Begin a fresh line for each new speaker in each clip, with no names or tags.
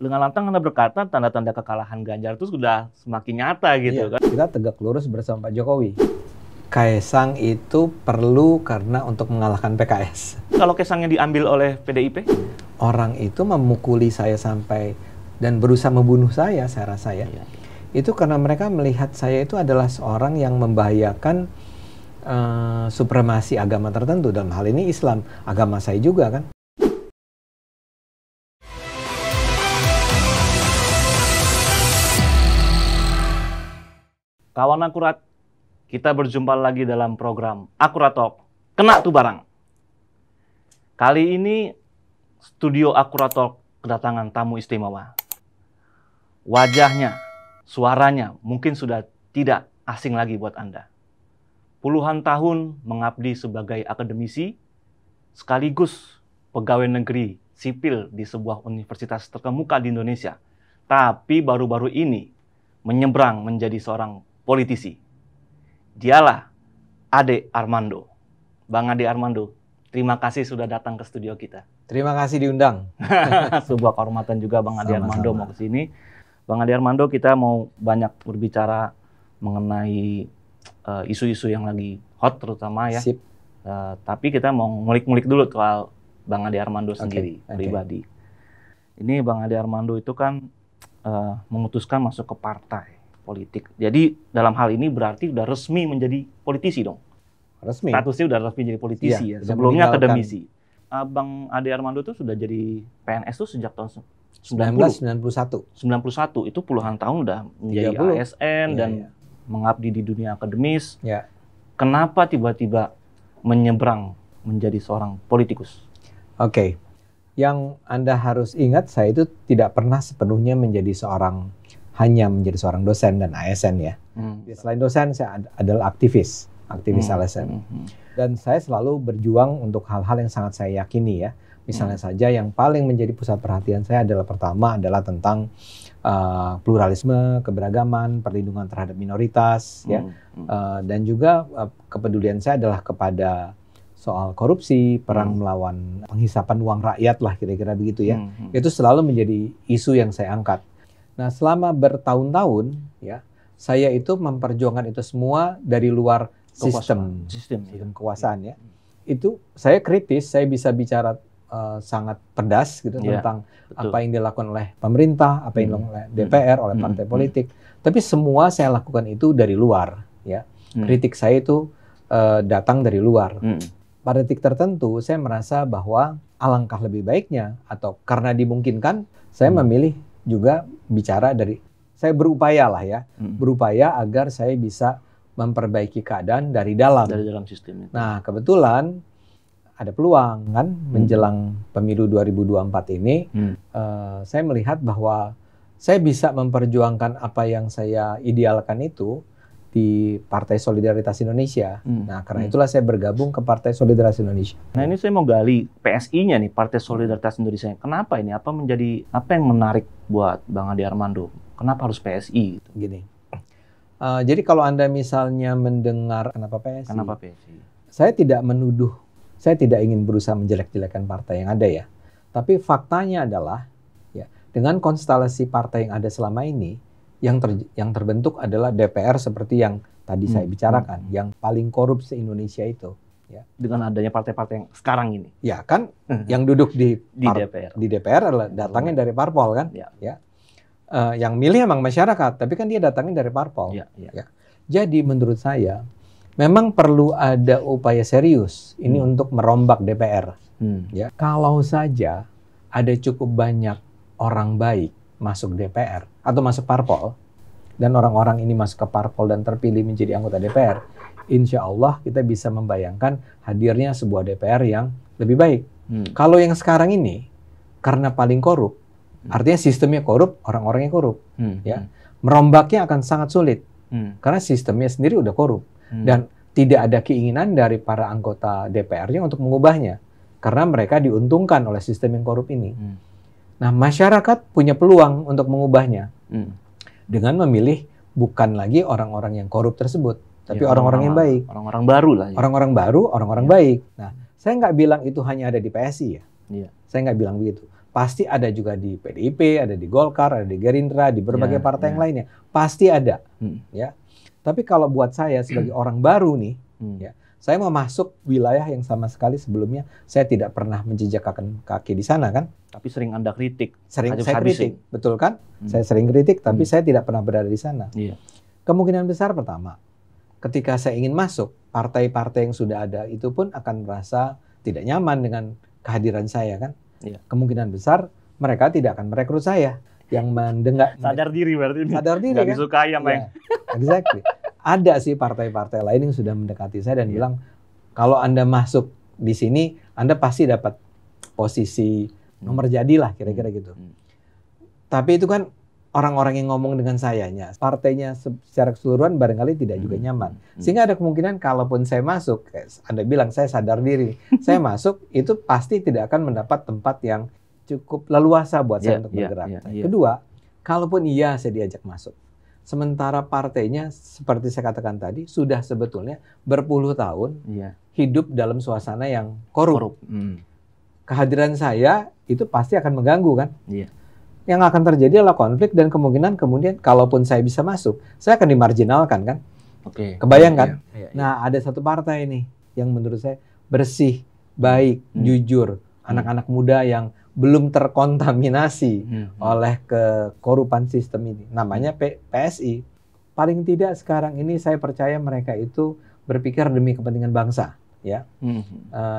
Dengan lantang Anda berkata tanda-tanda kekalahan Ganjar itu sudah semakin nyata gitu kan.
Kita tegak lurus bersama Pak Jokowi. Kaesang itu perlu karena untuk mengalahkan PKS.
Kalau Kaesangnya diambil oleh PDIP?
Orang itu memukuli saya sampai dan berusaha membunuh saya rasa ya.
Iya.
Itu karena mereka melihat saya itu adalah seorang yang membahayakan supremasi agama tertentu. Dalam hal ini Islam, agama saya juga kan.
Kawan akurat, kita berjumpa lagi dalam program Akurat Talk. Kena tuh barang. Kali ini studio Akurat Talk kedatangan tamu istimewa. Wajahnya, suaranya mungkin sudah tidak asing lagi buat Anda. Puluhan tahun mengabdi sebagai akademisi, sekaligus pegawai negeri sipil di sebuah universitas terkemuka di Indonesia. Tapi baru-baru ini menyeberang menjadi seorang politisi. Dialah Ade Armando. Bang Ade Armando, terima kasih sudah datang ke studio kita.
Terima kasih diundang.
Sebuah kehormatan juga Bang Ade Armando mau ke sini. Bang Ade Armando, kita mau banyak berbicara mengenai isu-isu yang lagi hot terutama ya.
Sip.
Tapi kita mau ngulik-ngulik dulu soal Bang Ade Armando sendiri, pribadi. Ini Bang Ade Armando itu kan memutuskan masuk ke partai politik. Jadi dalam hal ini berarti udah resmi menjadi politisi dong.
Resmi.
Statusnya udah resmi jadi politisi ya. Sebelumnya akademisi. Bang Ade Armando itu sudah jadi PNS tuh sejak tahun
1991.
91 itu puluhan tahun udah menjadi
30.
ASN dan mengabdi di dunia akademis.
Ya.
Kenapa tiba-tiba menyeberang menjadi seorang politikus?
Oke. Yang Anda harus ingat, saya itu tidak pernah sepenuhnya hanya menjadi seorang dosen dan ASN ya. Selain dosen, saya adalah aktivis LSM. Dan saya selalu berjuang untuk hal-hal yang sangat saya yakini ya. Misalnya saja yang paling menjadi pusat perhatian saya pertama adalah tentang pluralisme, keberagaman, perlindungan terhadap minoritas ya. Dan juga kepedulian saya adalah kepada soal korupsi, perang melawan penghisapan uang rakyat lah kira-kira begitu ya. Itu selalu menjadi isu yang saya angkat. Nah, selama bertahun-tahun ya, saya itu memperjuangkan itu semua dari luar sistem kekuasaan ya. Itu saya kritis, saya bisa bicara sangat pedas gitu tentang apa yang dilakukan oleh pemerintah, apa yang dilakukan oleh DPR, oleh partai politik. Tapi semua saya lakukan itu dari luar ya. Kritik saya itu datang dari luar. Pada titik tertentu saya merasa bahwa alangkah lebih baiknya atau karena dimungkinkan saya memilih juga bicara saya berupaya lah ya, berupaya agar saya bisa memperbaiki keadaan dari dalam
sistem itu.
Nah, kebetulan ada peluang kan menjelang pemilu 2024 ini, saya melihat bahwa saya bisa memperjuangkan apa yang saya idealkan itu di Partai Solidaritas Indonesia. Nah, karena itulah saya bergabung ke Partai Solidaritas Indonesia.
Nah, ini saya mau gali PSI-nya nih, Partai Solidaritas Indonesia. Kenapa ini? Apa yang menarik buat Bang Ade Armando? Kenapa harus PSI?
Gini. Jadi kalau Anda misalnya mendengar kenapa PSI?
Kenapa PSI?
Saya tidak menuduh, saya tidak ingin berusaha menjelek-jelekan partai yang ada ya. Tapi faktanya adalah ya, dengan konstelasi partai yang ada selama ini, yang terbentuk adalah DPR seperti yang tadi saya bicarakan, yang paling korup se-Indonesia itu. Ya.
Dengan adanya partai-partai yang sekarang ini.
Ya kan, yang duduk di DPR adalah datangnya dari parpol kan.
Ya.
Yang milih emang masyarakat, tapi kan dia datangnya dari parpol. Ya. Jadi menurut saya, memang perlu ada upaya serius ini untuk merombak DPR. Ya. Kalau saja ada cukup banyak orang baik masuk DPR atau masuk parpol, dan orang-orang ini masuk ke parpol dan terpilih menjadi anggota DPR, insya Allah kita bisa membayangkan hadirnya sebuah DPR yang lebih baik. Kalau yang sekarang ini, karena paling korup, artinya sistemnya korup, orang-orangnya korup, ya, merombaknya akan sangat sulit, karena sistemnya sendiri udah korup, dan tidak ada keinginan dari para anggota DPR-nya untuk mengubahnya, karena mereka diuntungkan oleh sistem yang korup ini. Nah, masyarakat punya peluang untuk mengubahnya dengan memilih bukan lagi orang-orang yang korup tersebut, tapi orang-orang yang baik.
Orang-orang baru lah. Ya.
Orang-orang baru, orang-orang baik. Nah, saya nggak bilang itu hanya ada di PSI ya. Saya nggak bilang begitu. pasti ada juga di PDIP, ada di Golkar, ada di Gerindra, di berbagai partai yang lainnya. Pasti ada. Ya. Tapi kalau buat saya sebagai orang baru nih, ya, saya mau masuk wilayah yang sama sekali sebelumnya saya tidak pernah menjejakkan kaki di sana kan.
Tapi sering Anda kritik.
Sering saya kritik, betul kan? Saya sering kritik, tapi saya tidak pernah berada di sana. Kemungkinan besar pertama, ketika saya ingin masuk, partai-partai yang sudah ada itu pun akan merasa tidak nyaman dengan kehadiran saya kan. Kemungkinan besar mereka tidak akan merekrut saya. Yang mendengar
sadar diri berarti ini.
Sadar diri
kan? Disukai sama yang
exactly. Ada sih partai-partai lain yang sudah mendekati saya dan bilang kalau Anda masuk di sini Anda pasti dapat posisi nomor jadilah kira-kira gitu. Tapi itu kan orang-orang yang ngomong dengan sayanya, partainya secara keseluruhan barangkali tidak juga nyaman. Sehingga ada kemungkinan kalaupun saya masuk, Anda bilang saya sadar diri, saya masuk itu pasti tidak akan mendapat tempat yang cukup leluasa buat saya untuk bergerak. Kedua, kalaupun iya saya diajak masuk, sementara partainya seperti saya katakan tadi sudah sebetulnya berpuluh tahun hidup dalam suasana yang korup. Kehadiran saya itu pasti akan mengganggu kan. Yang akan terjadi adalah konflik dan kemungkinan kemudian kalaupun saya bisa masuk, saya akan dimarginalkan kan. Kebayang kan? Nah, ada satu partai nih yang menurut saya bersih, baik, jujur, anak-anak muda yang belum terkontaminasi oleh kekorupan sistem ini. Namanya PSI. Paling tidak sekarang ini saya percaya mereka itu berpikir demi kepentingan bangsa, ya.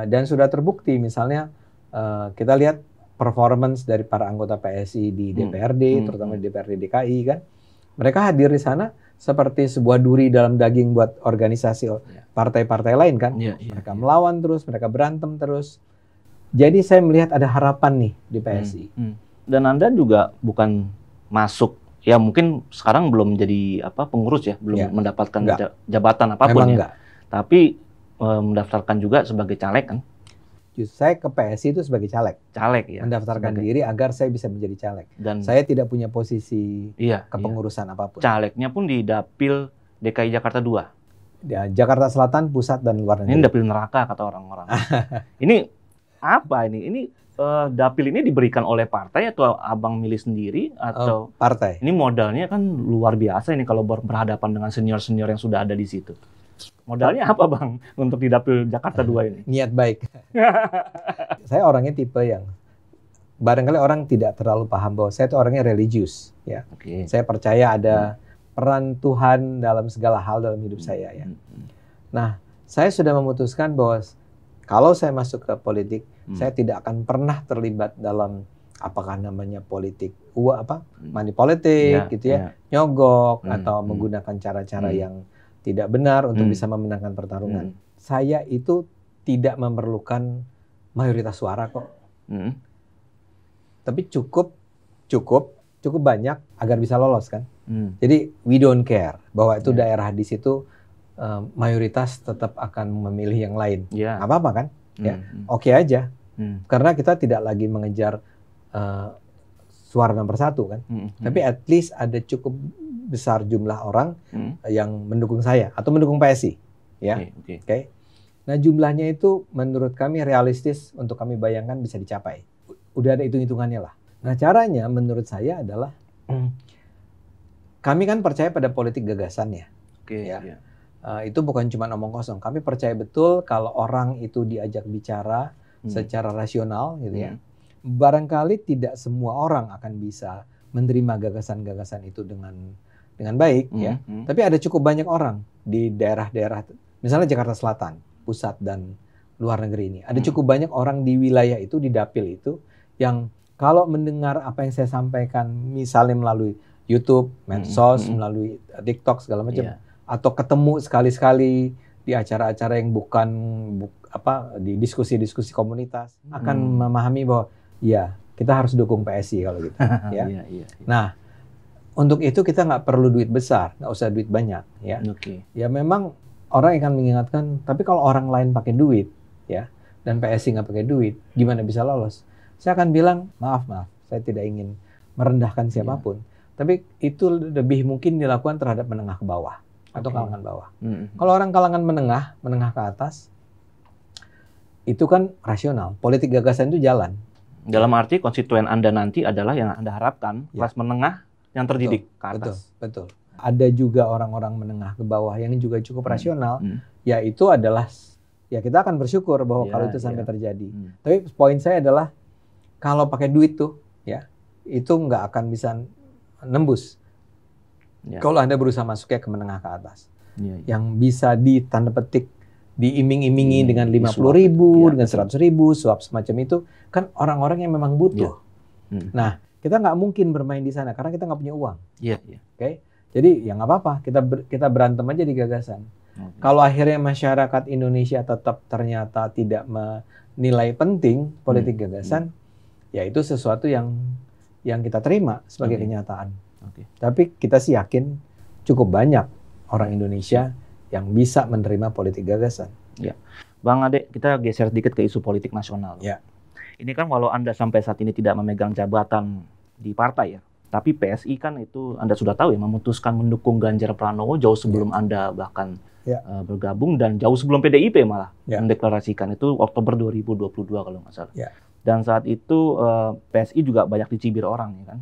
Dan sudah terbukti, misalnya kita lihat performance dari para anggota PSI di DPRD, terutama di DPRD DKI kan. Mereka hadir di sana seperti sebuah duri dalam daging buat organisasi partai-partai lain kan. Mereka melawan terus, mereka berantem terus. Jadi saya melihat ada harapan nih di PSI.
Dan Anda juga bukan masuk, ya mungkin sekarang belum jadi pengurus ya, belum mendapatkan jabatan apapun.
Memang
tapi mendaftarkan juga sebagai caleg kan?
Justru saya ke PSI itu sebagai caleg.
Caleg ya.
Mendaftarkan diri agar saya bisa menjadi caleg. Dan saya tidak punya posisi kepengurusan apapun.
Calegnya pun di Dapil DKI Jakarta 2.
Jakarta Selatan, Pusat, dan Luar Negeri.
Ini dapil neraka kata orang-orang. Ini apa ini? Ini dapil ini diberikan oleh partai atau abang milih sendiri atau
partai?
Ini modalnya kan luar biasa ini kalau berhadapan dengan senior-senior yang sudah ada di situ. Modalnya apa bang untuk di dapil Jakarta 2 ini?
Niat baik. Saya orangnya tipe yang barangkali orang tidak terlalu paham bahwa saya itu orangnya religius, ya. Saya percaya ada peran Tuhan dalam segala hal dalam hidup saya, ya. Nah, saya sudah memutuskan bahwa kalau saya masuk ke politik, saya tidak akan pernah terlibat dalam apakah namanya politik, money politik, gitu ya, nyogok atau menggunakan cara-cara yang tidak benar untuk bisa memenangkan pertarungan. Saya itu tidak memerlukan mayoritas suara kok, tapi cukup banyak agar bisa lolos kan. Jadi we don't care bahwa itu daerah di situ. Mayoritas tetap akan memilih yang lain. Nggak apa-apa kan? Ya, oke aja. Karena kita tidak lagi mengejar suara nomor 1 kan. Tapi at least ada cukup besar jumlah orang yang mendukung saya atau mendukung PSI. Ya, oke. Nah jumlahnya itu menurut kami realistis untuk kami bayangkan bisa dicapai. Udah ada hitung-hitungannya lah. Nah caranya menurut saya adalah kami kan percaya pada politik gagasan ya. Itu bukan cuma omong kosong. Kami percaya betul kalau orang itu diajak bicara secara rasional, gitu ya. Barangkali tidak semua orang akan bisa menerima gagasan-gagasan itu dengan baik, ya. Tapi ada cukup banyak orang di daerah-daerah, misalnya Jakarta Selatan, Pusat dan Luar Negeri ini. Ada cukup banyak orang di wilayah itu, di dapil itu, yang kalau mendengar apa yang saya sampaikan, misalnya melalui YouTube, medsos, melalui TikTok segala macam. Atau ketemu sekali-sekali di acara-acara yang bukan di diskusi-diskusi komunitas akan memahami bahwa ya kita harus dukung PSI kalau gitu ya. Nah untuk itu kita nggak perlu duit besar, nggak usah duit banyak ya. Ya memang orang akan mengingatkan, tapi kalau orang lain pakai duit ya dan PSI nggak pakai duit, gimana bisa lolos? Saya akan bilang maaf, saya tidak ingin merendahkan siapapun, tapi itu lebih mungkin dilakukan terhadap menengah ke bawah. Atau kalangan bawah. Kalau orang kalangan menengah ke atas, itu kan rasional. Politik gagasan itu jalan.
Dalam arti konstituen Anda nanti adalah yang Anda harapkan kelas menengah yang terdidik ke atas.
Betul. Ada juga orang-orang menengah ke bawah yang juga cukup rasional, yaitu adalah ya kita akan bersyukur bahwa kalau itu sampai terjadi. Tapi poin saya adalah kalau pakai duit tuh ya itu nggak akan bisa nembus. Kalau Anda berusaha masuknya ke menengah ke atas, yang bisa ditanda petik diiming-imingi dengan 50.000, dengan 100.000, suap semacam itu, kan orang-orang yang memang butuh. Nah, kita nggak mungkin bermain di sana karena kita nggak punya uang. Oke? Jadi ya nggak apa-apa, kita berantem aja di gagasan. Kalau akhirnya masyarakat Indonesia tetap ternyata tidak menilai penting politik gagasan, ya itu sesuatu yang kita terima sebagai kenyataan. Tapi kita sih yakin cukup banyak orang Indonesia yang bisa menerima politik gagasan.
Ya, Bang Ade, kita geser sedikit ke isu politik nasional.
Ya.
Ini kan walau Anda sampai saat ini tidak memegang jabatan di partai ya, tapi PSI kan itu Anda sudah tahu ya memutuskan mendukung Ganjar Pranowo jauh sebelum Anda bahkan bergabung dan jauh sebelum PDIP malah mendeklarasikan itu Oktober 2022 kalau nggak salah. Dan saat itu PSI juga banyak dicibir orang ya kan,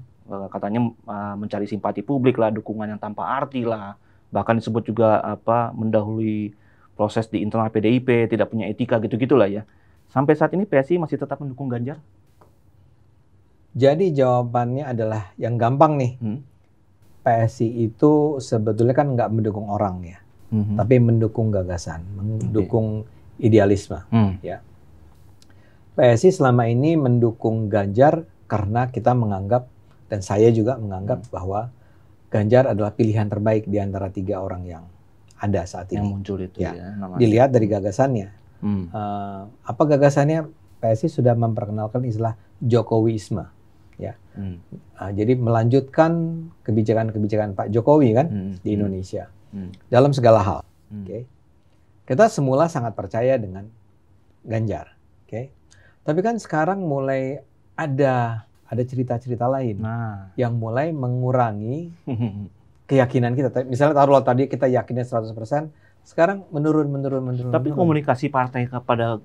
katanya mencari simpati publik lah, dukungan yang tanpa arti lah. Bahkan disebut juga mendahului proses di internal PDIP, tidak punya etika gitu-gitulah ya. Sampai saat ini PSI masih tetap mendukung Ganjar?
Jadi jawabannya adalah yang gampang nih. PSI itu sebetulnya kan nggak mendukung orang ya, tapi mendukung gagasan, mendukung idealisme. Ya. PSI selama ini mendukung Ganjar karena kita menganggap, dan saya juga menganggap bahwa Ganjar adalah pilihan terbaik di antara 3 orang yang ada saat ini.
Yang muncul itu ya.
Dilihat dari gagasannya. Apa gagasannya? PSI sudah memperkenalkan istilah Jokowiisme. Ya. Jadi melanjutkan kebijakan-kebijakan Pak Jokowi kan di Indonesia. Dalam segala hal. Kita semula sangat percaya dengan Ganjar. Tapi kan sekarang mulai ada cerita-cerita lain yang mulai mengurangi keyakinan kita. Misalnya taruhlah tadi kita yakinnya 100%, sekarang menurun.
Tapi komunikasi partai kepada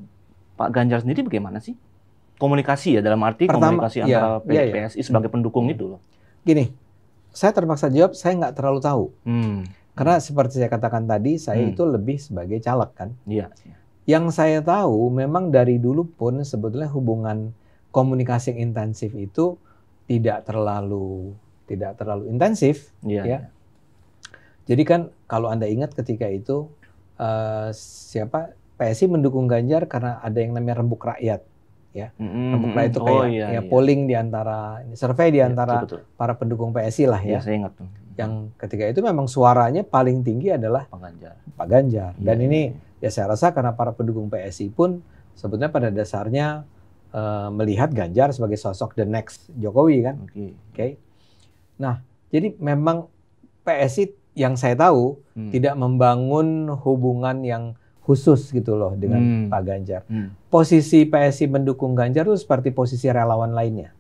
Pak Ganjar sendiri bagaimana sih? Komunikasi ya, dalam arti komunikasi antara PSI sebagai pendukung itu loh.
Gini, saya terpaksa jawab, saya nggak terlalu tahu. Karena seperti saya katakan tadi, saya itu lebih sebagai caleg kan. Yang saya tahu memang dari dulu pun sebetulnya hubungan komunikasi yang intensif itu tidak terlalu intensif, ya. Jadi kan kalau Anda ingat ketika itu PSI mendukung Ganjar karena ada yang namanya rembuk rakyat, ya. Rembuk rakyat itu kayak polling di antara survei di antara para pendukung PSI lah ya.
Saya ingat tuh.
Yang ketika itu memang suaranya paling tinggi adalah Pak Ganjar. Dan ini ya saya rasa karena para pendukung PSI pun sebetulnya pada dasarnya melihat Ganjar sebagai sosok the next Jokowi kan. Nah, jadi memang PSI yang saya tahu tidak membangun hubungan yang khusus gitu loh dengan Pak Ganjar. Posisi PSI mendukung Ganjar itu seperti posisi relawan lainnya.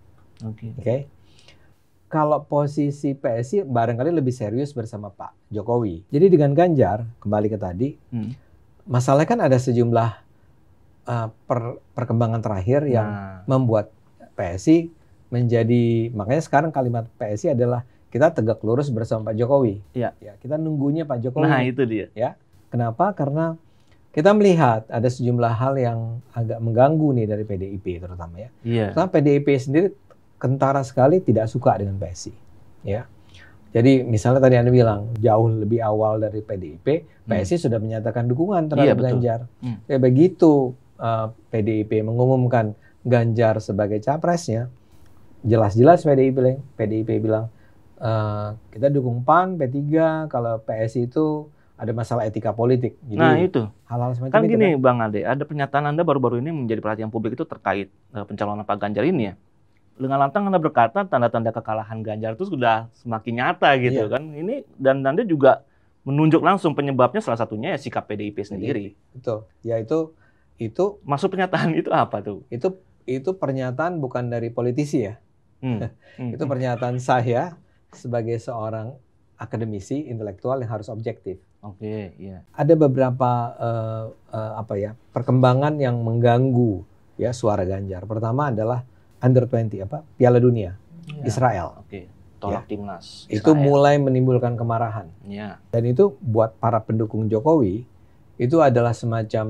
Kalau posisi PSI barangkali lebih serius bersama Pak Jokowi. Jadi dengan Ganjar, kembali ke tadi, masalahnya kan ada sejumlah perkembangan terakhir yang membuat PSI menjadi, makanya sekarang kalimat PSI adalah kita tegak lurus bersama Pak Jokowi. Ya, kita nunggunya Pak Jokowi.
Nah, itu dia.
Ya, kenapa? Karena kita melihat ada sejumlah hal yang agak mengganggu nih dari PDIP terutama ya. Karena PDIP sendiri kentara sekali tidak suka dengan PSI. Ya. Jadi misalnya tadi Anda bilang jauh lebih awal dari PDIP, PSI sudah menyatakan dukungan terhadap Ganjar. Ya, begitu PDIP mengumumkan Ganjar sebagai capresnya, jelas-jelas PDIP bilang kita dukung PAN, P3, kalau PSI itu ada masalah etika politik. Jadi,
nah itu
hal-hal semacam
kan
itu
gini Bang Ade, ada pernyataan Anda baru-baru ini menjadi perhatian publik itu terkait pencalonan Pak Ganjar ini ya. Dengan lantang Anda berkata tanda-tanda kekalahan Ganjar itu sudah semakin nyata gitu kan. Ini dan Anda juga menunjuk langsung penyebabnya salah satunya ya sikap PDIP sendiri.
Betul. Ya itu
maksud pernyataan itu apa tuh?
Itu pernyataan bukan dari politisi ya. Itu pernyataan saya sebagai seorang akademisi intelektual yang harus objektif. Ada beberapa perkembangan yang mengganggu ya suara Ganjar. Pertama adalah Under 20 Piala Dunia Israel.
Oke. Tolak timnas.
Itu
Israel.
mulai menimbulkan kemarahan.
Ya.
Dan itu buat para pendukung Jokowi itu adalah semacam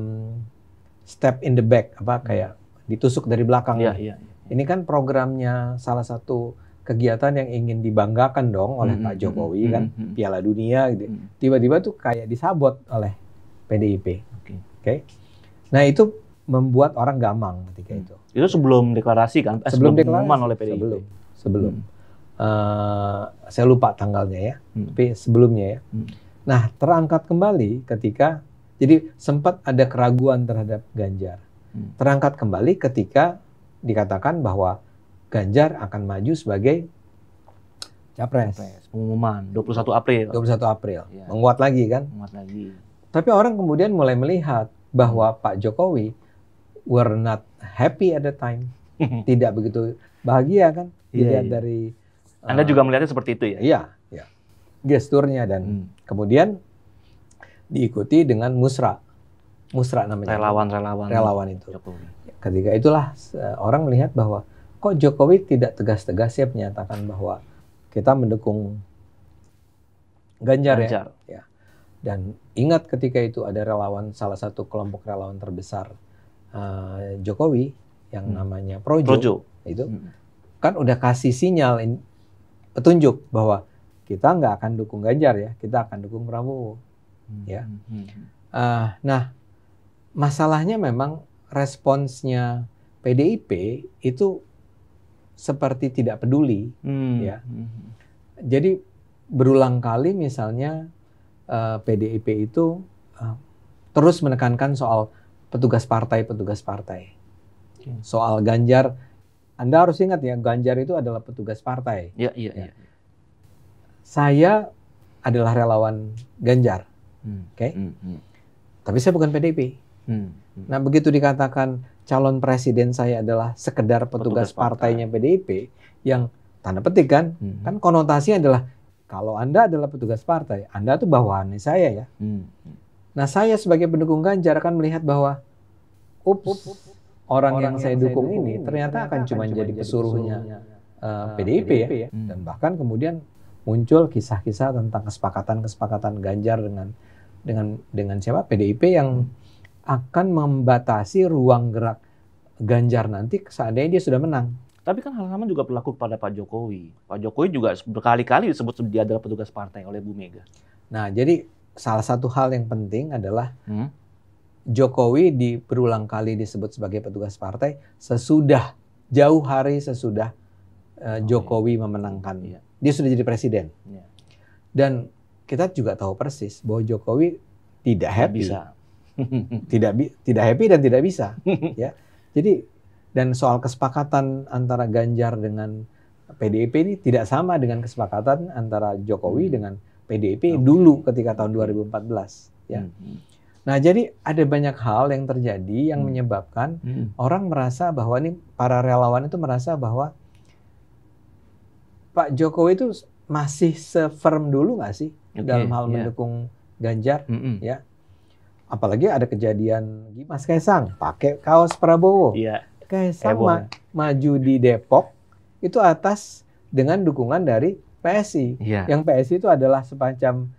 step in the back, kayak ditusuk dari belakang.
Iya.
Ini kan programnya salah satu kegiatan yang ingin dibanggakan dong oleh Pak Jokowi kan, Piala Dunia gitu. Tiba-tiba tuh kayak disabot oleh PDIP. Oke. Nah, itu membuat orang gamang ketika itu.
Itu sebelum deklarasi kan?
Sebelum
pengumuman oleh PDIP.
Sebelum. Saya lupa tanggalnya ya, tapi sebelumnya ya. Nah, terangkat kembali ketika, jadi sempat ada keraguan terhadap Ganjar. Terangkat kembali ketika dikatakan bahwa Ganjar akan maju sebagai capres.
Pengumuman 21 April.
21 April.
Ya.
Menguat lagi kan?
Menguat lagi.
Tapi orang kemudian mulai melihat bahwa Pak Jokowi were not happy at the time. Tidak begitu bahagia kan? Dilihat dari
Anda juga melihatnya seperti itu ya?
Iya. Gesturnya dan kemudian diikuti dengan musra namanya. Relawan itu.
Jokowi.
Ketika itulah orang melihat bahwa kok Jokowi tidak tegas-tegas ya menyatakan bahwa kita mendukung Ganjar. Ya. Dan ingat ketika itu ada relawan, salah satu kelompok relawan terbesar Jokowi yang namanya Projo. Itu kan udah kasih sinyal petunjuk bahwa kita nggak akan dukung Ganjar ya, kita akan dukung Prabowo. Ya. Nah, masalahnya memang responsnya PDIP itu seperti tidak peduli, ya. Jadi berulang kali misalnya PDIP itu terus menekankan soal petugas partai. Soal Ganjar, Anda harus ingat ya, Ganjar itu adalah petugas partai.
Iya.
Saya adalah relawan Ganjar, oke? Tapi saya bukan PDIP. Nah, begitu dikatakan calon presiden saya adalah sekedar petugas partainya PDIP, yang tanda petik kan konotasinya adalah kalau Anda adalah petugas partai, Anda tuh bawahannya saya ya. Nah, saya sebagai pendukung Ganjar akan melihat bahwa orang yang saya dukung ini ternyata akan cuma jadi pesuruhnya PDIP ya. Dan bahkan kemudian muncul kisah-kisah tentang kesepakatan Ganjar dengan siapa? PDIP yang akan membatasi ruang gerak Ganjar nanti seandainya dia sudah menang.
Tapi kan hal sama juga berlaku pada Pak Jokowi. Pak Jokowi juga berkali-kali disebut dia adalah petugas partai oleh Bu Mega.
Nah, jadi salah satu hal yang penting adalah Jokowi berulang kali disebut sebagai petugas partai jauh hari sesudah Jokowi memenangkan. Dia sudah jadi presiden. Dan kita juga tahu persis bahwa Jokowi tidak happy. tidak happy dan tidak bisa. Ya. Jadi, dan soal kesepakatan antara Ganjar dengan PDIP ini tidak sama dengan kesepakatan antara Jokowi dengan PDIP dulu ketika tahun 2014. Ya. Nah, jadi ada banyak hal yang terjadi yang menyebabkan orang merasa bahwa para relawan itu merasa bahwa Pak Jokowi itu masih se-firm dulu nggak sih dalam hal mendukung Ganjar, ya? Apalagi ada kejadian Mas Kaisang pakai kaos Prabowo. Kaisang maju di Depok itu dengan dukungan dari PSI. Yang PSI itu adalah semacam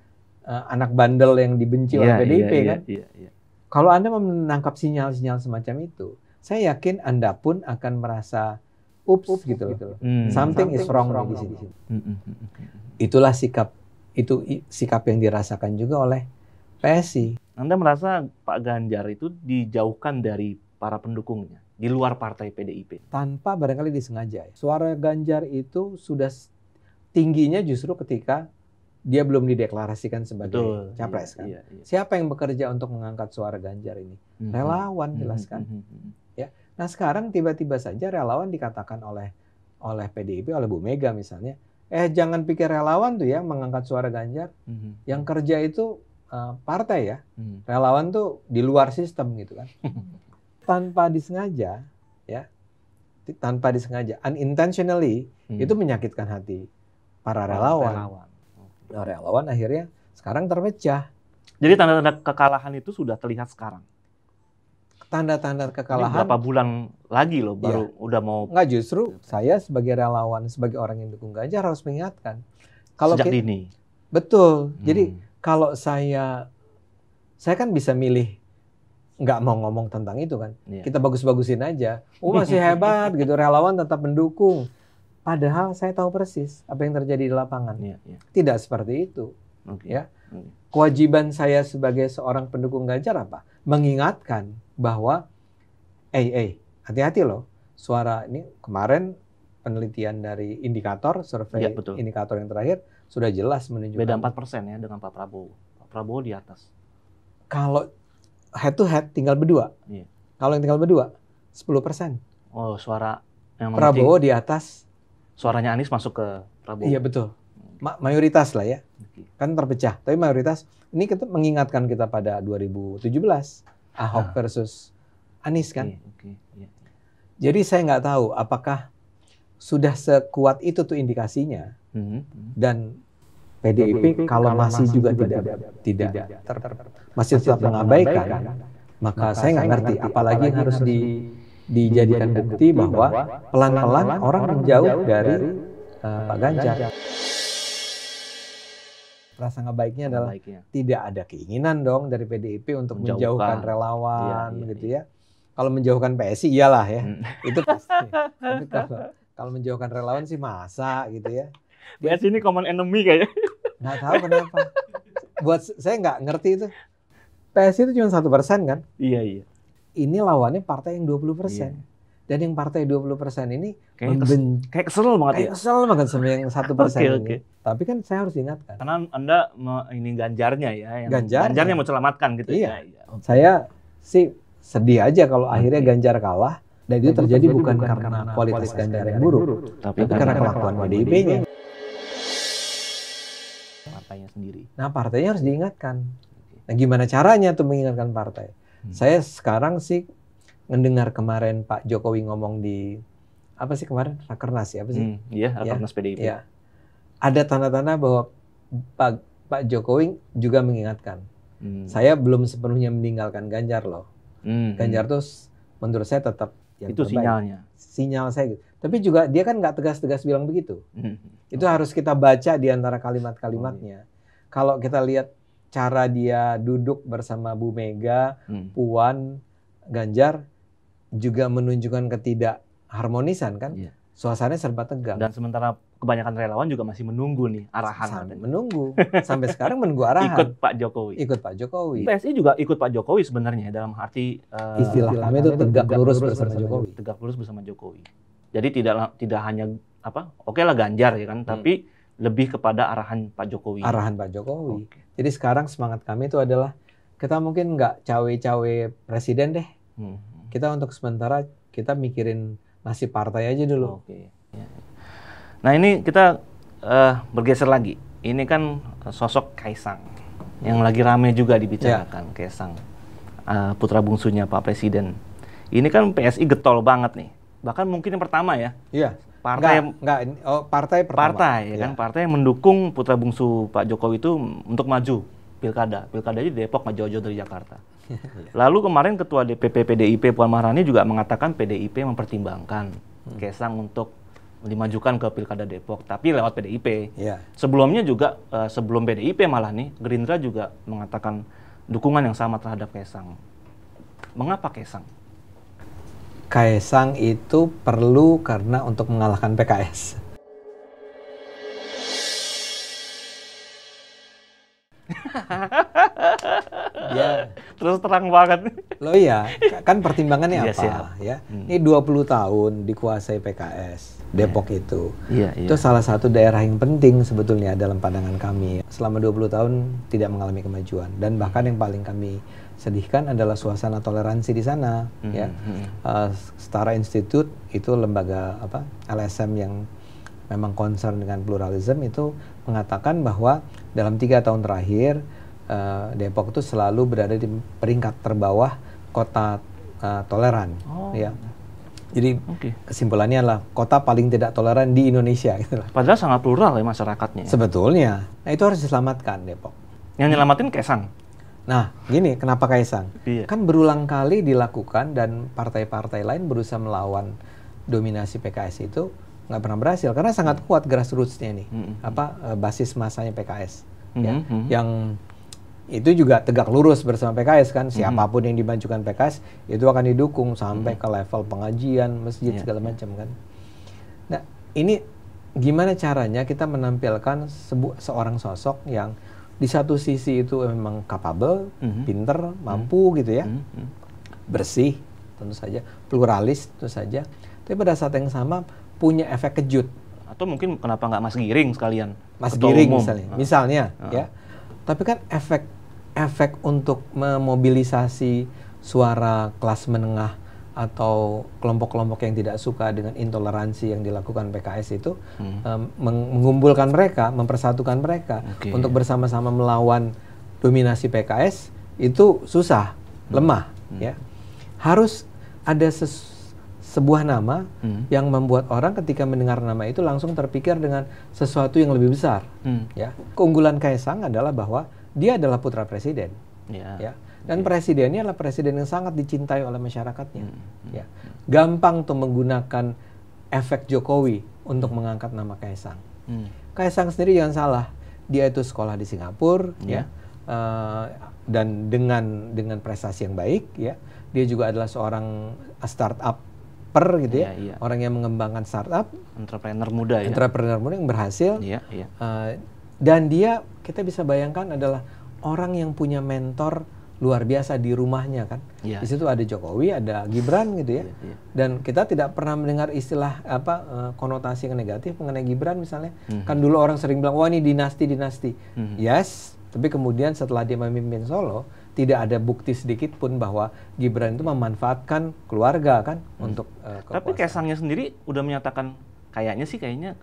anak bandel yang dibenci oleh PDIP kan. Kalau Anda menangkap sinyal-sinyal semacam itu, saya yakin Anda pun akan merasa gitu loh. Something is wrong di sini. Itulah sikap yang dirasakan juga oleh PSI.
Anda merasa Pak Ganjar itu dijauhkan dari para pendukungnya di luar partai PDIP?
Tanpa barangkali disengaja. Suara Ganjar itu sudah tingginya justru ketika dia belum dideklarasikan sebagai capres kan. Siapa yang bekerja untuk mengangkat suara Ganjar ini? Relawan, jelas kan. Ya. Nah, sekarang tiba-tiba saja relawan dikatakan oleh PDIP, oleh Bu Mega misalnya, jangan pikir relawan tuh ya mengangkat suara Ganjar. Yang kerja itu partai ya. Relawan tuh di luar sistem gitu kan. Tanpa disengaja, unintentionally, itu menyakitkan hati para relawan. Relawan akhirnya sekarang terpecah.
Jadi tanda-tanda kekalahan itu sudah terlihat sekarang?
tanda-tanda
Ini
kekalahan.
berapa bulan lagi loh baru udah mau.
Nggak, justru saya sebagai relawan, sebagai orang yang dukung Ganjar harus mengingatkan. Kalau
Sejak dini.
Betul. Jadi kalau saya kan bisa milih nggak mau ngomong tentang itu kan. Kita bagus-bagusin aja. Oh masih hebat gitu, relawan tetap mendukung. Padahal saya tahu persis apa yang terjadi di lapangan. Tidak seperti itu. Ya. Kewajiban saya sebagai seorang pendukung Ganjar apa? Mengingatkan bahwa hati-hati loh. Suara ini kemarin penelitian dari indikator, survei indikator yang terakhir sudah jelas menunjukkan.
Beda 4% ya dengan Pak Prabowo. Pak Prabowo di atas.
Kalau head to head tinggal berdua. Kalau yang tinggal berdua 10%.
Oh, suara yang
Prabowo di atas.
Suaranya Anies masuk ke Prabowo.
Iya betul. Mayoritas lah ya. Kan terpecah. Tapi mayoritas ini kita mengingatkan kita pada 2017 Ahok versus Anies kan. Jadi saya nggak tahu apakah sudah sekuat itu tuh indikasinya. Dan PDIP kalau masih juga masih tetap mengabaikan, maka saya nggak ngerti. Apalagi yang harus dijadikan bukti bahwa pelan-pelan orang menjauh dari Pak Ganjar. Rasa nggak baiknya adalah tidak ada keinginan dong dari PDIP untuk menjauhkan relawan gitu ya. Kalau menjauhkan PSI iyalah ya, itu pasti. Tapi kalau menjauhkan relawan sih masa gitu ya.
PSI ini common enemy kayaknya.
Nggak tahu kenapa. Buat saya nggak ngerti itu. PSI itu cuma 1% kan?
Iya.
Ini lawannya partai yang 20%. Dan yang partai 20% ini
kayak kesel banget ya.
Kesel banget sama yang 1% ini. Tapi kan saya harus ingatkan.
Karena Anda ini Ganjarnya ya, yang Ganjarnya mau selamatkan gitu ya.
Saya sih sedih aja kalau akhirnya Ganjar kalah. Dan itu terjadi bukan karena kualitas Ganjar yang buruk, tapi karena kelakuan PDIP-nya.
Partainya sendiri.
Nah, partainya harus diingatkan. Nah, gimana caranya tuh mengingatkan partai? Saya sekarang sih mendengar kemarin Pak Jokowi ngomong di apa sih kemarin? Rakernas ya, apa sih?
Iya, Rakernas PDIP.
Ya. Ada tanda-tanda bahwa Pak Jokowi juga mengingatkan. Saya belum sepenuhnya meninggalkan Ganjar loh. Ganjar tuh menurut saya tetap yang
itu terbaik. Sinyalnya.
Sinyal saya gitu. Tapi juga dia kan nggak tegas-tegas bilang begitu. Itu harus kita baca di antara kalimat-kalimatnya. Kalau kita lihat cara dia duduk bersama Bu Mega, Puan, Ganjar juga menunjukkan ketidakharmonisan kan. Suasananya serba tegang.
Dan sementara kebanyakan relawan juga masih menunggu nih arahan.
Menunggu. Sampai sekarang menunggu arahan.
Ikut Pak Jokowi.
Ikut Pak Jokowi.
PSI juga ikut Pak Jokowi sebenarnya dalam arti
istilah kami itu tegak lurus bersama Jokowi.
Tegak lurus bersama Jokowi. Jadi tidak hanya oke lah Ganjar ya kan, tapi lebih kepada arahan Pak Jokowi.
Arahan Pak Jokowi. Jadi sekarang semangat kami itu adalah kita mungkin nggak cawe-cawe presiden deh. Kita untuk sementara kita mikirin nasib partai aja dulu.
Nah ini kita bergeser lagi. Ini kan sosok Kaisang yang lagi rame juga dibicarakan. Kaisang, putra bungsunya Pak Presiden. Ini kan PSI getol banget nih. Bahkan mungkin yang pertama ya.
Iya.
Partai
partai pertama.
Partai ya kan, partai yang mendukung putra bungsu Pak Jokowi itu untuk maju pilkada. Pilkada di Depok nggak jauh-jauh dari Jakarta. Lalu kemarin Ketua DPP PDIP Puan Maharani juga mengatakan PDIP mempertimbangkan Kaisang untuk dimajukan ke Pilkada Depok, tapi lewat PDIP. Sebelumnya juga, sebelum PDIP malah nih, Gerindra juga mengatakan dukungan yang sama terhadap Kaisang. Mengapa Kaisang?
Kaisang itu perlu karena untuk mengalahkan PKS.
Ya, terus terang banget.
Loh iya, kan pertimbangannya apa? Ya. Ini 20 tahun dikuasai PKS, Depok itu. Itu salah satu daerah yang penting sebetulnya dalam pandangan kami. Selama 20 tahun tidak mengalami kemajuan. Dan bahkan yang paling kami sedihkan adalah suasana toleransi di sana. Ya. Setara Institute itu lembaga LSM yang memang concern dengan pluralism itu mengatakan bahwa dalam 3 tahun terakhir Depok itu selalu berada di peringkat terbawah kota toleran. Ya. Jadi kesimpulannya adalah kota paling tidak toleran di Indonesia. Gitu lah.
Padahal sangat plural ya masyarakatnya.
Sebetulnya. Nah itu harus diselamatkan Depok.
Yang nyelamatin Kaisang?
Nah, gini, kenapa Kaisang?
Iya.
Kan berulang kali dilakukan dan partai-partai lain berusaha melawan dominasi PKS itu nggak pernah berhasil karena sangat kuat grassroots-nya nih, basis masanya PKS, ya, yang itu juga tegak lurus bersama PKS kan, siapapun yang dimajukan PKS itu akan didukung sampai ke level pengajian, masjid segala macam kan. Nah, ini gimana caranya kita menampilkan seorang sosok yang di satu sisi itu memang capable, pinter, mampu gitu ya, bersih tentu saja, pluralis tentu saja, tapi pada saat yang sama punya efek kejut.
Atau mungkin kenapa nggak Mas Giring sekalian?
Mas Giring misalnya, ya. Tapi kan efek untuk memobilisasi suara kelas menengah atau kelompok-kelompok yang tidak suka dengan intoleransi yang dilakukan PKS itu mengumpulkan mereka, mempersatukan mereka untuk bersama-sama melawan dominasi PKS itu susah, lemah, ya. Harus ada sebuah nama yang membuat orang ketika mendengar nama itu langsung terpikir dengan sesuatu yang lebih besar, ya. Keunggulan Kaisang adalah bahwa dia adalah putra presiden, ya. Dan presidennya adalah presiden yang sangat dicintai oleh masyarakatnya. Ya. Gampang tuh menggunakan efek Jokowi untuk mengangkat nama Kaisang. Kaisang sendiri jangan salah, dia itu sekolah di Singapura, ya, dan dengan prestasi yang baik, ya. Dia juga adalah seorang startup-per gitu ya, orang yang mengembangkan startup,
entrepreneur muda ya,
entrepreneur muda yang berhasil. Dan dia, kita bisa bayangkan adalah orang yang punya mentor luar biasa di rumahnya kan. Di situ ada Jokowi, ada Gibran gitu ya. Dan kita tidak pernah mendengar istilah konotasi yang negatif mengenai Gibran misalnya. Kan dulu orang sering bilang wah ini dinasti. Yes, tapi kemudian setelah dia memimpin Solo, tidak ada bukti sedikit pun bahwa Gibran itu memanfaatkan keluarga kan untuk kekuasaan.
Tapi Kaisangnya sendiri udah menyatakan kayaknya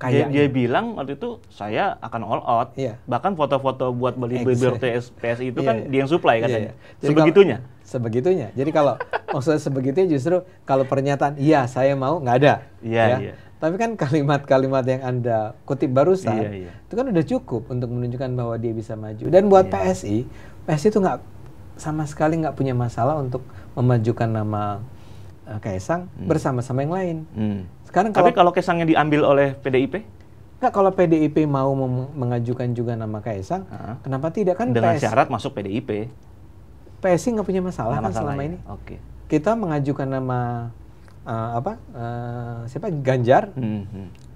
dia bilang waktu itu saya akan all out. Bahkan foto-foto buat beli bibir PSI itu kan dia yang supply katanya. Sebegitunya. Jadi kalau maksudnya sebegitunya justru kalau pernyataan iya saya mau nggak ada. Tapi kan kalimat-kalimat yang Anda kutip barusan itu kan udah cukup untuk menunjukkan bahwa dia bisa maju. Dan buat PSI itu nggak sama sekali nggak punya masalah untuk memajukan nama Kaisang bersama-sama yang lain. Sekarang tapi kalau Kaisangnya diambil oleh PDIP?
Enggak, kalau PDIP mau mengajukan juga nama Kaisang, kenapa tidak? Kan
dengan syarat masuk PDIP.
PSI nggak punya masalah kan selama ini. Kita mengajukan nama siapa? Ganjar.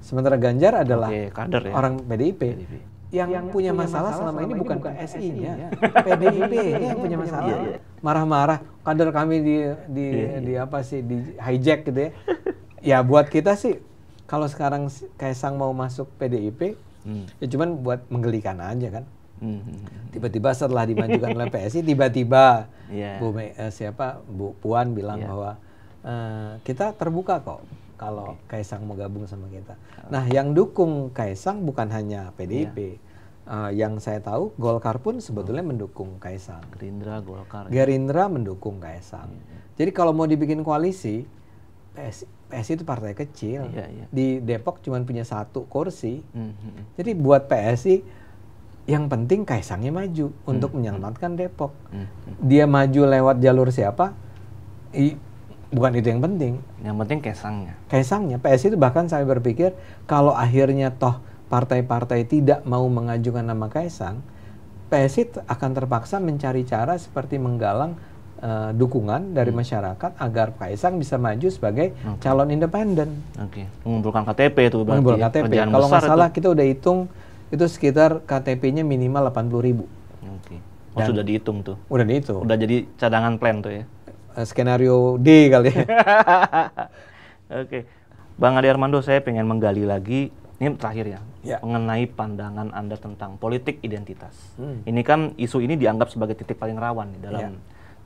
Sementara Ganjar adalah
kader, ya?
orang PDIP. Yang punya masalah selama ini bukan PSI-nya, PDIP-nya yang punya masalah. Marah-marah, kader kami di hijack gitu ya. Ya buat kita sih, kalau sekarang Kaisang mau masuk PDIP, ya cuman buat menggelikan aja kan. Tiba-tiba setelah dimajukan oleh PSI, tiba-tiba Bu Puan bilang bahwa kita terbuka kok kalau Kaisang mau gabung sama kita. Nah, yang dukung Kaisang bukan hanya PDIP. Yang saya tahu Golkar pun sebetulnya mendukung Kaisang. Gerindra mendukung Kaisang. Jadi kalau mau dibikin koalisi, PSI itu partai kecil. Di Depok cuma punya 1 kursi. Jadi buat PSI yang penting Kaisangnya maju untuk menyelamatkan Depok. Dia maju lewat jalur siapa? Bukan itu yang penting.
Yang penting
Kaisangnya. PSI itu bahkan saya berpikir kalau akhirnya toh partai-partai tidak mau mengajukan nama Kaisang, PSI akan terpaksa mencari cara seperti menggalang dukungan dari masyarakat agar Kaisang bisa maju sebagai calon independen.
Mengumpulkan KTP itu berarti.
Mengumpulkan KTP. Kalau nggak salah kita udah hitung itu sekitar KTP-nya minimal 80.000.
Sudah dihitung tuh.
Udah dihitung.
Udah jadi cadangan plan tuh ya.
Skenario D kali ya.
Bang Ade Armando, saya pengen menggali lagi, ini terakhir ya, mengenai pandangan Anda tentang politik identitas. Ini kan isu ini dianggap sebagai titik paling rawan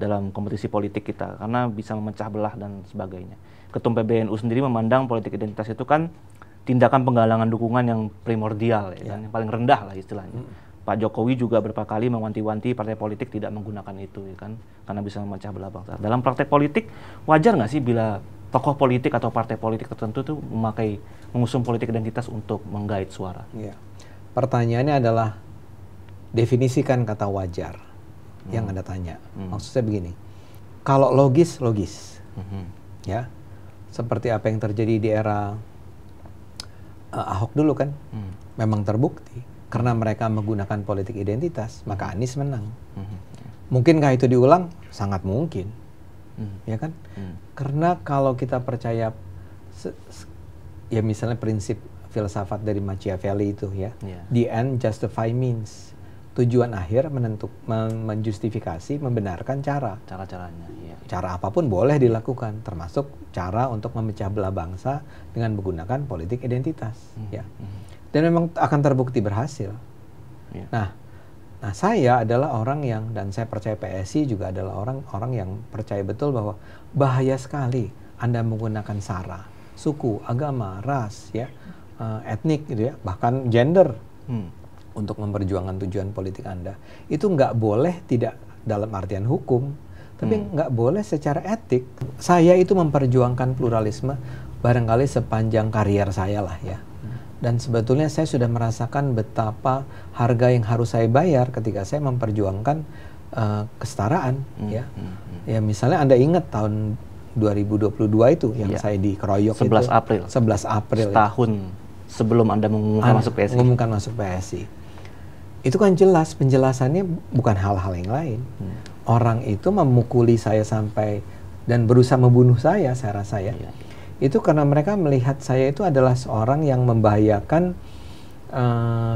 dalam kompetisi politik kita, karena bisa memecah belah dan sebagainya. Ketum PBNU sendiri memandang politik identitas itu kan tindakan penggalangan dukungan yang primordial, yang paling rendah lah istilahnya. Pak Jokowi juga beberapa kali mewanti-wanti partai politik tidak menggunakan itu, karena bisa memecah belah bangsa. Dalam praktek politik, wajar nggak sih bila tokoh politik atau partai politik tertentu tuh mengusung politik identitas untuk menggait suara?
Pertanyaannya adalah definisikan kata wajar. yang Anda tanya. Maksud saya begini, kalau logis, ya, seperti apa yang terjadi di era Ahok dulu kan, memang terbukti karena mereka menggunakan politik identitas, maka Anies menang. Mungkinkah itu diulang? Sangat mungkin, ya kan? Karena kalau kita percaya, ya misalnya prinsip filsafat dari Machiavelli itu ya, the end justify means, tujuan akhir menjustifikasi, membenarkan
cara-caranya. Ya.
Cara apapun boleh dilakukan, termasuk cara untuk memecah belah bangsa dengan menggunakan politik identitas, ya. Dan memang akan terbukti berhasil.
Ya.
Nah, saya adalah orang yang, dan saya percaya PSI juga adalah orang yang percaya betul bahwa bahaya sekali Anda menggunakan sara, suku, agama, ras, ya, etnik, gitu ya, bahkan gender untuk memperjuangkan tujuan politik Anda. Itu nggak boleh, tidak dalam artian hukum, tapi nggak boleh secara etik. Saya itu memperjuangkan pluralisme barangkali sepanjang karier saya lah ya. Dan sebetulnya saya sudah merasakan betapa harga yang harus saya bayar ketika saya memperjuangkan kesetaraan, ya. Ya misalnya Anda ingat tahun 2022 itu yang saya dikeroyok
11 April.
11 April.
Setahun sebelum Anda mengumumkan masuk PSI.
Mengumumkan masuk PSI. Itu kan jelas, penjelasannya bukan hal-hal yang lain. Orang itu memukuli saya sampai dan berusaha membunuh saya rasa ya. Itu karena mereka melihat saya itu adalah seorang yang membahayakan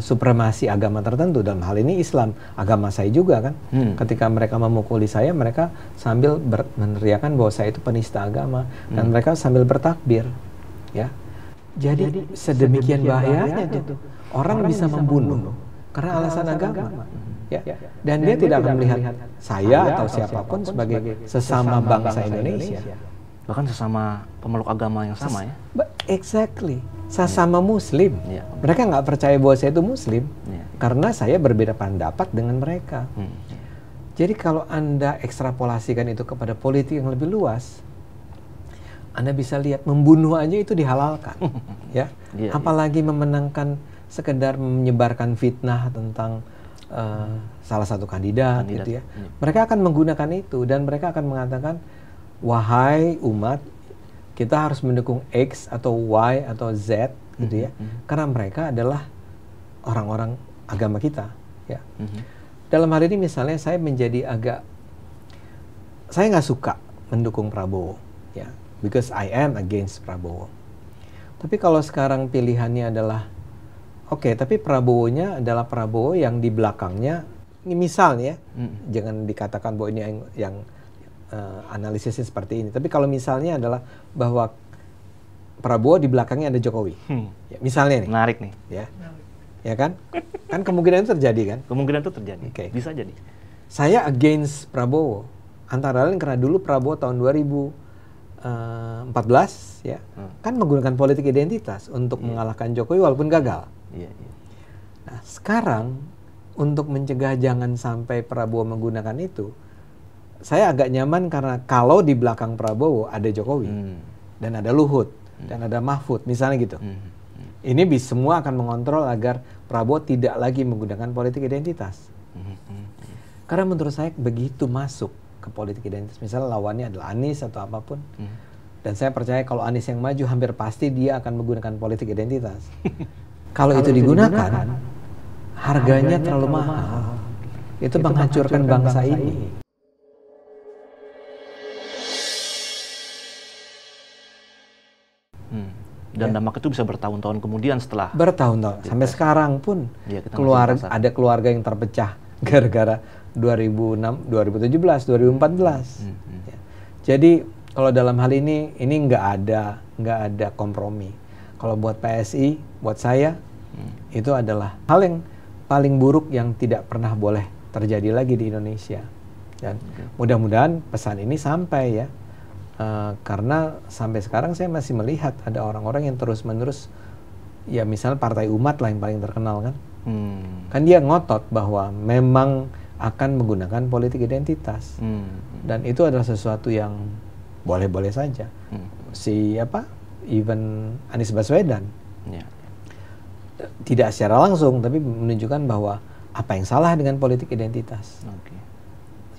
supremasi agama tertentu, dalam hal ini Islam, agama saya juga kan. Ketika mereka memukuli saya, mereka sambil meneriakan bahwa saya itu penista agama, dan mereka sambil bertakbir, ya. Jadi sedemikian bahayanya itu orang bisa membunuh karena alasan agama, ya. Dan dia tidak akan melihat saya atau siapapun sebagai sesama bangsa Indonesia.
Bahkan sesama pemeluk agama yang sama ya.
Exactly, sesama Muslim. Mereka nggak percaya bahwa saya itu Muslim karena saya berbeda pendapat dengan mereka. Jadi kalau Anda ekstrapolasikan itu kepada politik yang lebih luas, Anda bisa lihat membunuh aja itu dihalalkan, ya. Apalagi memenangkan, sekedar menyebarkan fitnah tentang salah satu kandidat gitu ya. Mereka akan menggunakan itu dan mereka akan mengatakan, wahai umat, kita harus mendukung X atau Y atau Z gitu ya, karena mereka adalah orang-orang agama kita, ya. Dalam hal ini misalnya saya menjadi saya nggak suka mendukung Prabowo, ya, because I am against Prabowo. Tapi kalau sekarang pilihannya adalah, oke, tapi Prabowo-nya adalah Prabowo yang di belakangnya, ini misalnya, jangan dikatakan bahwa ini yang analisisnya seperti ini. Tapi kalau misalnya adalah bahwa Prabowo di belakangnya ada Jokowi, ya, misalnya nih.
Menarik nih.
Ya kan? Kan kemungkinan itu terjadi kan?
Kemungkinan itu terjadi. Bisa jadi.
Saya against Prabowo. Antara lain karena dulu Prabowo tahun 2014 ya, kan menggunakan politik identitas untuk mengalahkan Jokowi walaupun gagal. Nah, sekarang untuk mencegah jangan sampai Prabowo menggunakan itu, saya agak nyaman karena kalau di belakang Prabowo ada Jokowi dan ada Luhut dan ada Mahfud misalnya gitu. Ini semua akan mengontrol agar Prabowo tidak lagi menggunakan politik identitas. Karena menurut saya begitu masuk ke politik identitas, misalnya lawannya adalah Anies atau apapun, dan saya percaya kalau Anies yang maju hampir pasti dia akan menggunakan politik identitas. Kalau itu digunakan, harganya terlalu mahal. Itu menghancurkan bangsa ini.
Dan dampak itu bisa bertahun-tahun kemudian setelah.
Bertahun-tahun. Sampai sekarang pun ada keluarga yang terpecah gara-gara 2006, 2017, 2014. Ya. Jadi kalau dalam hal ini nggak ada kompromi. Kalau buat PSI, buat saya itu adalah hal yang paling buruk yang tidak pernah boleh terjadi lagi di Indonesia. Dan mudah-mudahan pesan ini sampai ya. Karena sampai sekarang saya masih melihat ada orang-orang yang terus-menerus, ya misalnya Partai Umat lah yang paling terkenal kan, kan dia ngotot bahwa memang akan menggunakan politik identitas, dan itu adalah sesuatu yang boleh-boleh saja. Even Anies Baswedan, tidak secara langsung tapi menunjukkan bahwa apa yang salah dengan politik identitas.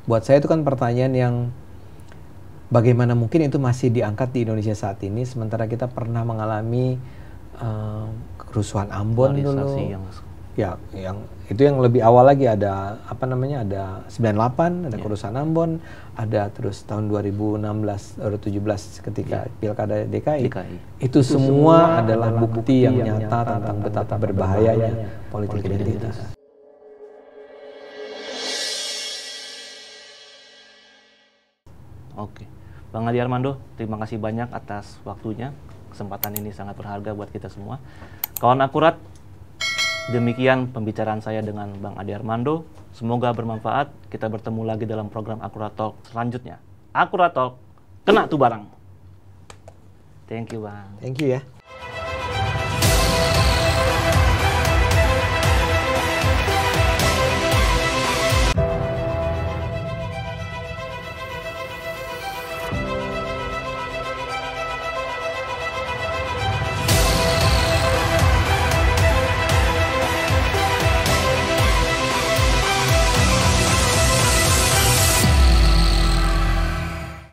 buat saya itu kan pertanyaan yang bagaimana mungkin itu masih diangkat di Indonesia saat ini, sementara kita pernah mengalami kerusuhan Ambon dulu. Ya, yang itu yang lebih awal lagi ada apa namanya, ada 98, ada kerusuhan Ambon, ada terus tahun 2016 atau 2017 ketika Pilkada DKI. Itu semua adalah bukti yang nyata tentang betapa berbahayanya politik identitas.
Oke, Bang Adi Armando, terima kasih banyak atas waktunya. Kesempatan ini sangat berharga buat kita semua. Kawan Akurat, demikian pembicaraan saya dengan Bang Adi Armando. Semoga bermanfaat. Kita bertemu lagi dalam program Akurat Talk selanjutnya. Akurat Talk, kena tuh barang. Thank you, Bang.
Thank you ya.